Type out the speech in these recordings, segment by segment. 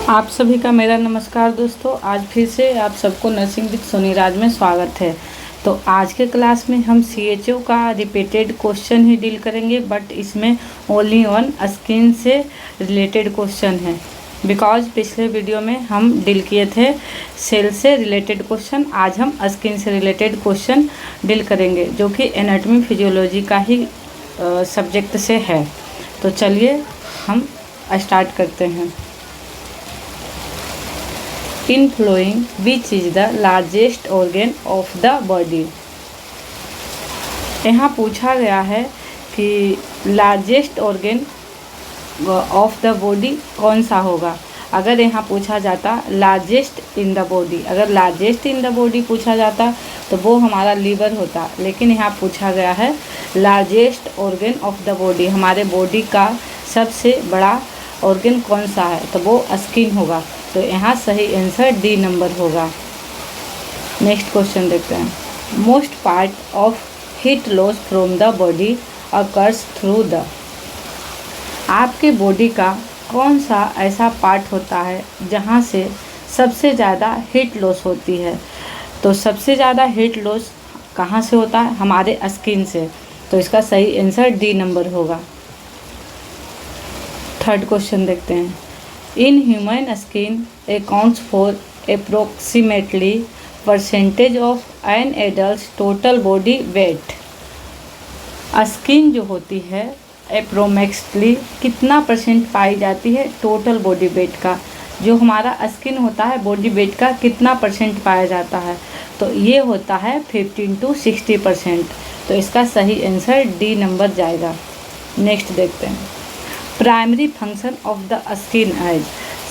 आप सभी का मेरा नमस्कार दोस्तों। आज फिर से आप सबको नर्सिंग विद सोनी राज में स्वागत है। तो आज के क्लास में हम CHO का रिपीटेड क्वेश्चन ही डील करेंगे, बट इसमें ओनली ऑन स्किन से रिलेटेड क्वेश्चन है। बिकॉज पिछले वीडियो में हम डील किए थे सेल से रिलेटेड क्वेश्चन, आज हम स्किन से रिलेटेड क्वेश्चन डील करेंगे जो कि एनाटॉमी फिजियोलॉजी का ही सब्जेक्ट से है। तो चलिए हम स्टार्ट करते हैं। In following which is the largest organ of the body. यहाँ पूछा गया है कि largest organ of the body कौन सा होगा। अगर यहाँ पूछा जाता लार्जेस्ट इन द बॉडी, अगर लार्जेस्ट इन द बॉडी पूछा जाता तो वो हमारा लीवर होता, लेकिन यहाँ पूछा गया है largest organ of the body, हमारे बॉडी का सबसे बड़ा ऑर्गन कौन सा है, तो वो स्किन होगा। तो यहाँ सही आंसर डी नंबर होगा। नेक्स्ट क्वेश्चन देखते हैं। Most part of heat loss from the body occurs through the. आपके बॉडी का कौन सा ऐसा पार्ट होता है जहाँ से सबसे ज़्यादा हीट लॉस होती है। तो सबसे ज़्यादा हीट लॉस कहाँ से होता है, हमारे स्किन से। तो इसका सही आंसर डी नंबर होगा। थर्ड क्वेश्चन देखते हैं। In human skin accounts for approximately percentage of an adult total body weight. Skin जो होती है अप्रोक्सीमेटली कितना परसेंट पाई जाती है टोटल बॉडी वेट का, जो हमारा स्किन होता है बॉडी वेट का कितना परसेंट पाया जाता है, तो ये होता है 15 to 60%। तो इसका सही आंसर डी नंबर जाएगा। नेक्स्ट देखते हैं। Primary function of the skin as.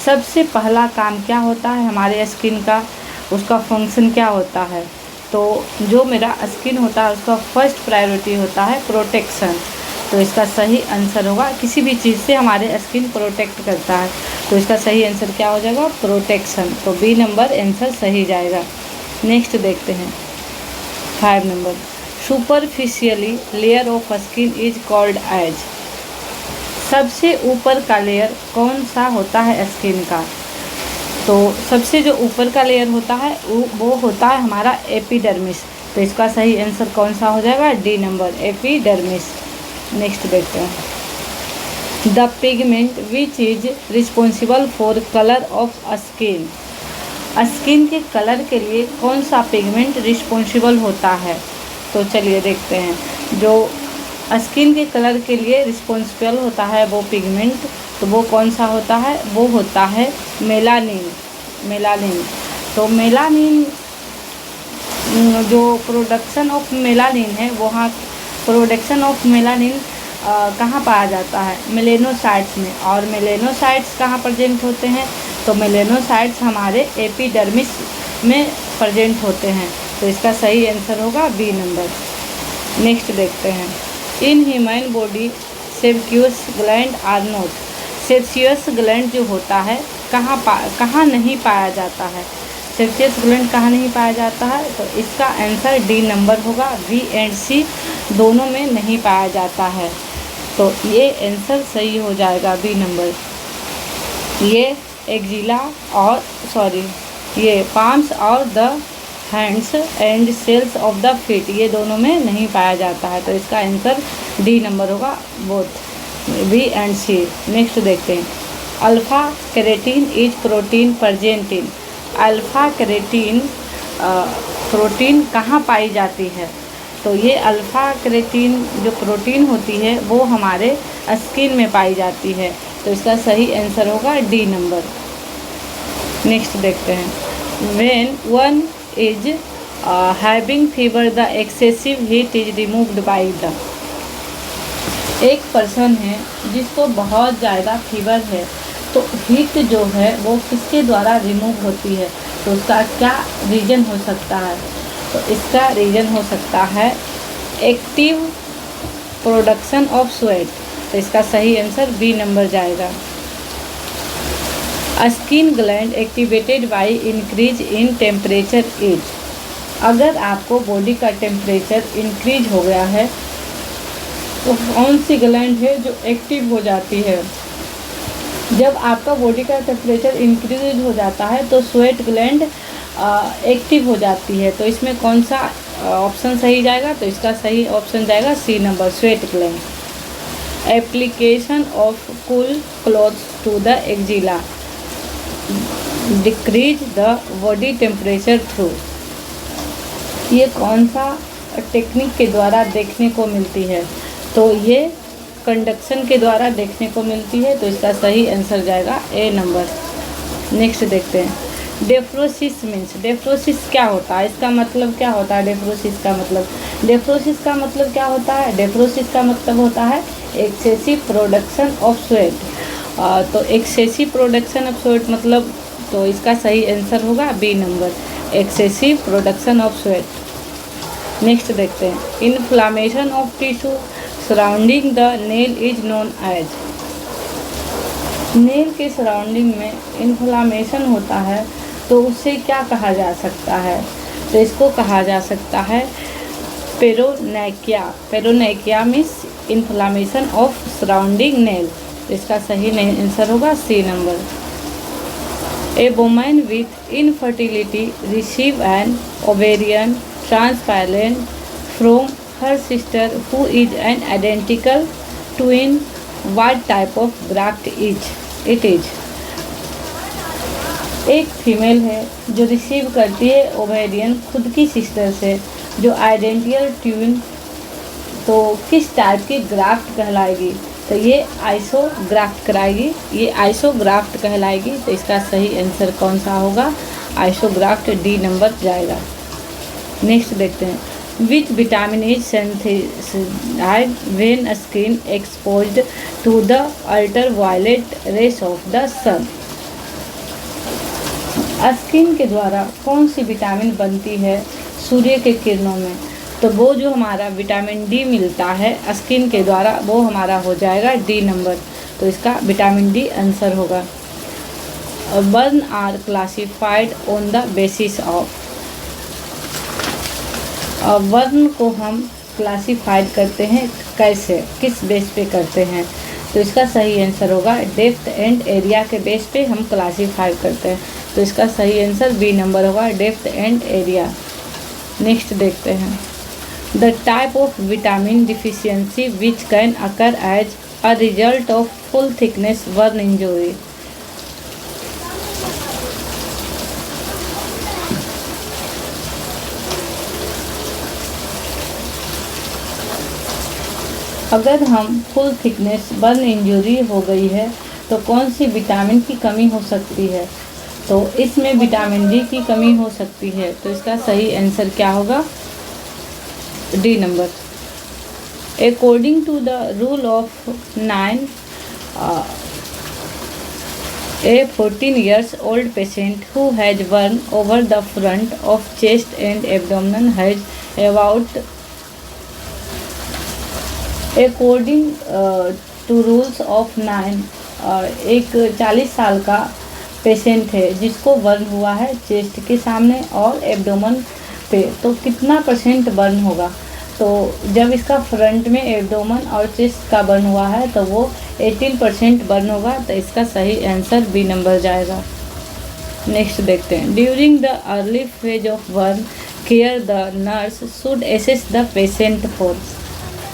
सबसे पहला काम क्या होता है हमारे स्किन का, उसका फंक्शन क्या होता है। तो जो मेरा स्किन होता है उसका फर्स्ट प्रायोरिटी होता है प्रोटेक्शन। तो इसका सही आंसर होगा, किसी भी चीज़ से हमारे स्किन प्रोटेक्ट करता है, तो इसका सही आंसर क्या हो जाएगा, प्रोटेक्शन। तो बी नंबर आंसर सही जाएगा। नेक्स्ट देखते हैं 5 number. Superficially layer of skin is called as. सबसे ऊपर का लेयर कौन सा होता है स्किन का। तो सबसे जो ऊपर का लेयर होता है वो होता है हमारा एपिडर्मिस। तो इसका सही आंसर कौन सा हो जाएगा, डी नंबर एपिडर्मिस। नेक्स्ट देखते हैं। The pigment which is responsible for colour of skin. Skin के कलर के लिए कौन सा पिगमेंट रिस्पॉन्सिबल होता है। तो चलिए देखते हैं। जो स्किन के कलर के लिए रिस्पॉन्सिबल होता है वो पिगमेंट, तो वो कौन सा होता है, वो होता है मेलानिन। तो मेलानिन जो प्रोडक्शन ऑफ मेलानिन है, वहाँ प्रोडक्शन ऑफ मेलानिन कहाँ पाया जाता है, मेलेनोसाइट्स में। और मेलेनोसाइट्स कहाँ प्रेजेंट होते हैं, तो मेलेनोसाइट्स हमारे एपिडर्मिस में प्रेजेंट होते हैं। तो इसका सही आंसर होगा बी नंबर। नेक्स्ट देखते हैं। In human body sebaceous gland are not. Sebaceous gland जो होता है कहाँ नहीं पाया जाता है, सेबक्यूस ग्लैंड कहाँ नहीं पाया जाता है, तो इसका आंसर डी नंबर होगा। बी एंड सी दोनों में नहीं पाया जाता है, तो ये आंसर सही हो जाएगा बी नंबर। ये एक्जिला और ये पाम्स और the hands and soles of the feet, ये दोनों में नहीं पाया जाता है, तो इसका आंसर डी नंबर होगा, both B and C. Next देखते हैं। Alpha keratin is protein present in. Alpha keratin protein कहाँ पाई जाती है, तो ये अल्फ़ा केरेटिन जो प्रोटीन होती है वो हमारे स्किन में पाई जाती है, तो इसका सही आंसर होगा डी नंबर। नेक्स्ट देखते हैं। When one is having fever the excessive heat is removed by the. एक पर्सन है जिसको बहुत ज़्यादा फीवर है, तो हीट जो है वो किसके द्वारा रिमूव होती है, तो उसका क्या रीज़न हो सकता है, तो इसका रीज़न हो सकता है एक्टिव प्रोडक्शन ऑफ स्वेट। तो इसका सही आंसर बी नंबर जाएगा। Skin gland activated by increase in temperature is. अगर आपको बॉडी का टेम्परेचर इंक्रीज हो गया है तो कौन सी ग्लैंड है जो एक्टिव हो जाती है, जब आपका बॉडी का टेम्परेचर इंक्रीज हो जाता है तो स्वेट ग्लैंड एक्टिव हो जाती है। तो इसमें कौन सा ऑप्शन सही जाएगा? तो इसका सही ऑप्शन जाएगा C number, sweat gland. Application of cool clothes to the axilla decrease the body temperature through. ये कौन सा टेक्निक के द्वारा देखने को मिलती है? तो ये कंडक्शन के द्वारा देखने को मिलती है। तो इसका सही आंसर जाएगा ए नंबर। नेक्स्ट देखते हैं, डेफ्रोसिस मीन्स, डेफ्रोसिस क्या होता है? इसका मतलब क्या होता है? डेफ्रोसिस का मतलब क्या होता है? डेफ्रोसिस का मतलब होता है एक्सेसिव प्रोडक्शन ऑफ स्वेट। तो एक्सेसिव प्रोडक्शन ऑफ स्वेट मतलब, तो इसका सही आंसर होगा B number, excessive production of sweat. Next देखते हैं, inflammation of tissue surrounding the nail is known as. Nail के सराउंडिंग में इन्फ्लामेशन होता है तो उसे क्या कहा जा सकता है? तो इसको कहा जा सकता है paronychia. Paronychia means inflammation of surrounding nail. तो इसका सही आंसर होगा C number. A woman with infertility receive an ovarian transplant from her sister who is an identical twin, what type of graft it is. एक female है जो receive करती है ovarian खुद की सिस्टर से जो आइडेंटिकल ट्विन, तो किस टाइप की ग्राफ्ट कहलाएगी? तो ये आइसोग्राफ्ट कराएगी, ये आइसोग्राफ्ट कहलाएगी। तो इसका सही आंसर कौन सा होगा? आइसोग्राफ्ट, डी नंबर जाएगा। नेक्स्ट देखते हैं, which vitamin is synthesised when skin exposed to the ultraviolet rays of the sun. Skin के द्वारा कौन सी विटामिन बनती है सूर्य के किरणों में? तो वो जो हमारा विटामिन डी मिलता है स्किन के द्वारा, वो हमारा हो जाएगा डी नंबर। तो इसका विटामिन डी आंसर होगा। Burn are classified on the basis of. वर्ण को हम क्लासिफाइड करते हैं कैसे, किस बेस पे करते हैं? तो इसका सही आंसर होगा डेप्थ एंड एरिया के बेस पे हम क्लासिफाई करते हैं। तो इसका सही आंसर बी नंबर होगा, डेप्थ एंड एरिया। नेक्स्ट देखते हैं, the type of vitamin deficiency which can occur as a result of full thickness burn injury. अगर हम फुल थिकनेस बर्न इंजरी हो गई है तो कौन सी विटामिन की कमी हो सकती है? तो इसमें विटामिन डी की कमी हो सकती है। तो इसका सही आंसर क्या होगा? D number. According to the rule of 9, a 14 years old patient who has burn over the front of chest and abdomen has about according to rules of 9, एक 40 साल का पेशेंट है जिसको बर्न हुआ है चेस्ट के सामने और एब्डोमेन पे। तो कितना % बर्न होगा? तो जब इसका फ्रंट में एब्डोमेन और चेस्ट का बर्न हुआ है तो वो 18% बर्न होगा। तो इसका सही आंसर बी नंबर जाएगा। नेक्स्ट देखते हैं, during the early phase of burn care the nurse should assess the patient for.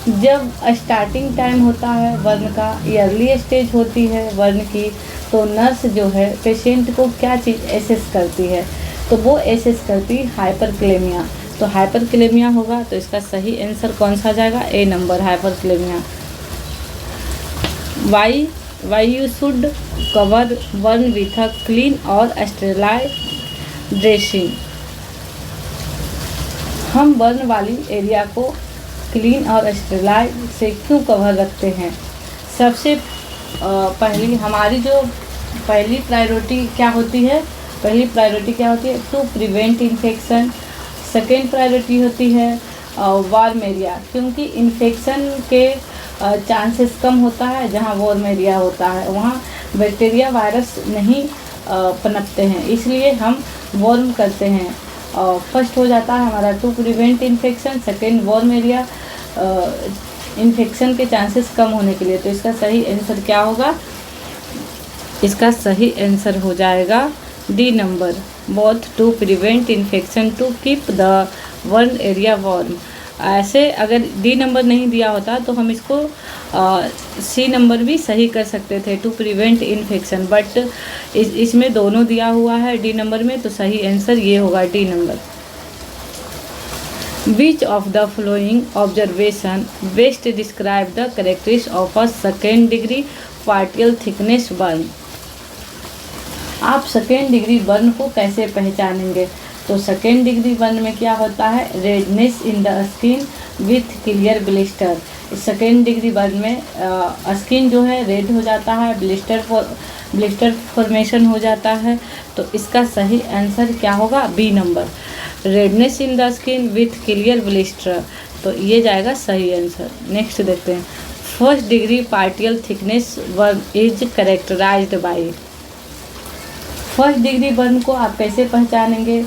जब स्टार्टिंग टाइम होता है बर्न का, अर्ली स्टेज होती है बर्न की, तो नर्स जो है पेशेंट को क्या चीज़ एसेस करती है? तो वो एसेस करती है हाइपरक्लेमिया। तो हाइपरक्लेमिया होगा। तो इसका सही आंसर कौन सा जाएगा? A number, hyperkalemia. Why you should cover burn with a clean और स्टेरिलाइज्ड ड्रेसिंग। हम बर्न वाली एरिया को क्लीन और स्टेरिलाइज से क्यों कवर रखते हैं? सबसे पहली हमारी जो पहली प्रायोरिटी क्या होती है? To prevent infection. Second priority होती है वार्म एरिया, क्योंकि इन्फेक्शन के चांसेस कम होता है जहाँ वार्म एरिया होता है, वहाँ बैक्टीरिया वायरस नहीं पनपते हैं, इसलिए हम वार्म करते हैं। फर्स्ट हो जाता है हमारा to prevent infection, second warm area infection के चांसेस कम होने के लिए। तो इसका सही आंसर क्या होगा? इसका सही आंसर हो जाएगा D number, both to prevent infection to keep the burn area warm. ऐसे अगर डी नंबर नहीं दिया होता तो हम इसको सी नंबर भी सही कर सकते थे, टू प्रिवेंट इन्फेक्शन, बट इसमें दोनों दिया हुआ है डी नंबर में, तो सही आंसर ये होगा D number. Which of the following observation best describe the characteristics of a second degree particle thickness burn. आप सेकेंड डिग्री बर्न को कैसे पहचानेंगे? तो सेकेंड डिग्री बर्न में क्या होता है? Redness in the skin with clear blister. Second degree burn में स्किन जो है रेड हो जाता है, ब्लिस्टर फॉर्मेशन हो जाता है। तो इसका सही आंसर क्या होगा? B number, redness in the skin with clear blister. तो ये जाएगा सही आंसर। नेक्स्ट देखते हैं, first degree particle thickness burn is characterised by. First degree burn को आप कैसे पहचानेंगे?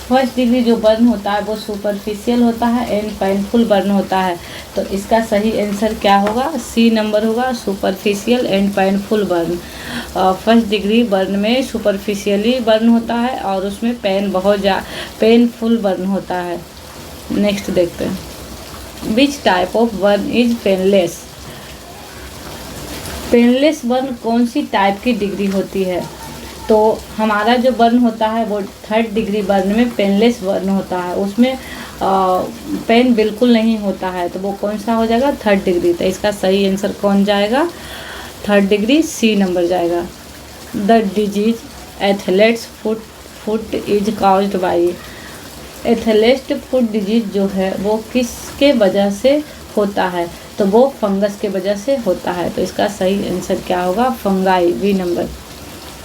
फर्स्ट डिग्री जो बर्न होता है वो सुपरफिशियल होता है एंड पेनफुल बर्न होता है। तो इसका सही आंसर क्या होगा? सी नंबर होगा, superficial and painful burn. First degree burn में सुपरफिशियली बर्न होता है और उसमें पेनफुल बर्न होता है। नेक्स्ट देखते हैं, which type of burn is painless. Painless burn कौन सी टाइप की डिग्री होती है? तो हमारा जो बर्न होता है वो थर्ड डिग्री बर्न में पेनलेस बर्न होता है, उसमें पेन बिल्कुल नहीं होता है। तो वो कौन सा हो जाएगा? Third degree. तो इसका सही आंसर कौन जाएगा? थर्ड डिग्री, सी नंबर जाएगा। The disease athletes foot is caused by. Athlete foot disease जो है वो किसके वजह से होता है? तो वो फंगस के वजह से होता है। तो इसका सही आंसर क्या होगा? Fungi, B number.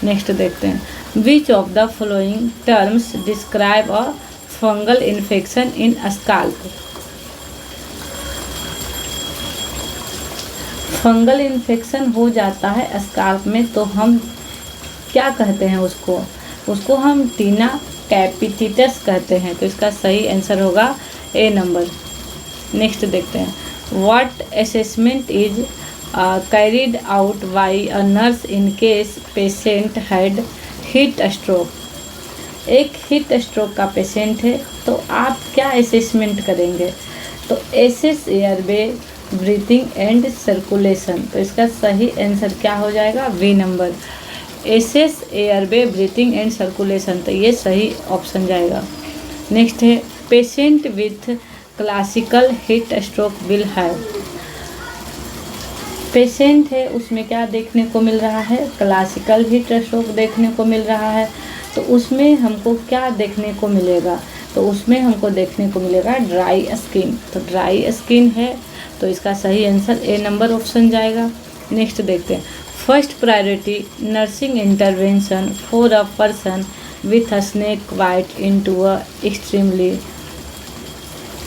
नेक्स्ट देखते हैं, which of the following terms describe a fungal infection in scalp. Fungal infection हो जाता है स्काल्प में तो हम क्या कहते हैं उसको हम टीना कैपिटिटस कहते हैं। तो इसका सही आंसर होगा ए नंबर। नेक्स्ट देखते हैं, what assessment is carried out by a nurse in case patient had heat stroke। एक हीट स्ट्रोक का पेशेंट है तो आप क्या असेसमेंट करेंगे? तो assess airway, breathing and circulation. तो इसका सही आंसर क्या हो जाएगा? B number, assess airway, breathing and circulation. तो ये सही ऑप्शन जाएगा। नेक्स्ट है, patient with classical heat stroke will have. Patient है उसमें क्या देखने को मिल रहा है? क्लासिकल हीट स्ट्रोक देखने को मिल रहा है। तो उसमें हमको क्या देखने को मिलेगा? तो उसमें हमको देखने को मिलेगा ड्राई स्किन। तो ड्राई स्किन है तो इसका सही आंसर ए नंबर ऑप्शन जाएगा। नेक्स्ट देखते हैं, first priority nursing intervention for a person with a snake bite into a extremely.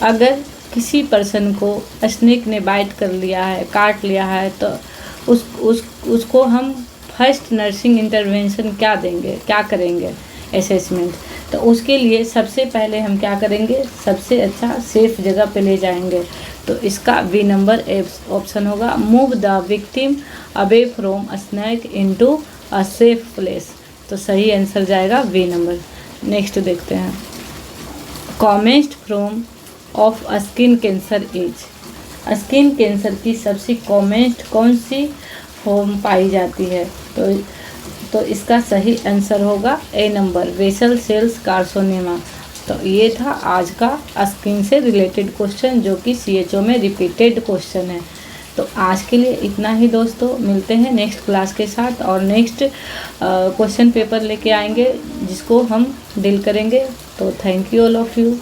अगर किसी पर्सन को स्नेक ने बाइट कर लिया है, काट लिया है, तो उसको हम फर्स्ट नर्सिंग इंटरवेंशन क्या देंगे, क्या करेंगे असेसमेंट? तो उसके लिए सबसे पहले हम क्या करेंगे? सबसे अच्छा सेफ जगह पे ले जाएंगे। तो इसका बी नंबर ऑप्शन होगा, move the victim away from a snake into a safe place. तो सही आंसर जाएगा बी नंबर। नेक्स्ट देखते हैं, commonest form of skin cancer is. Skin cancer की सबसे कॉमेस्ट कौन सी फॉर्म पाई जाती है? तो इसका सही आंसर होगा ए नंबर, बेसल सेल्स कार्सिनोमा। तो ये था आज का स्किन से रिलेटेड क्वेश्चन जो कि CHO में रिपीटेड क्वेश्चन है। तो आज के लिए इतना ही दोस्तों, मिलते हैं नेक्स्ट क्लास के साथ और नेक्स्ट क्वेश्चन पेपर लेके आएंगे जिसको हम डील करेंगे। तो thank you all of you.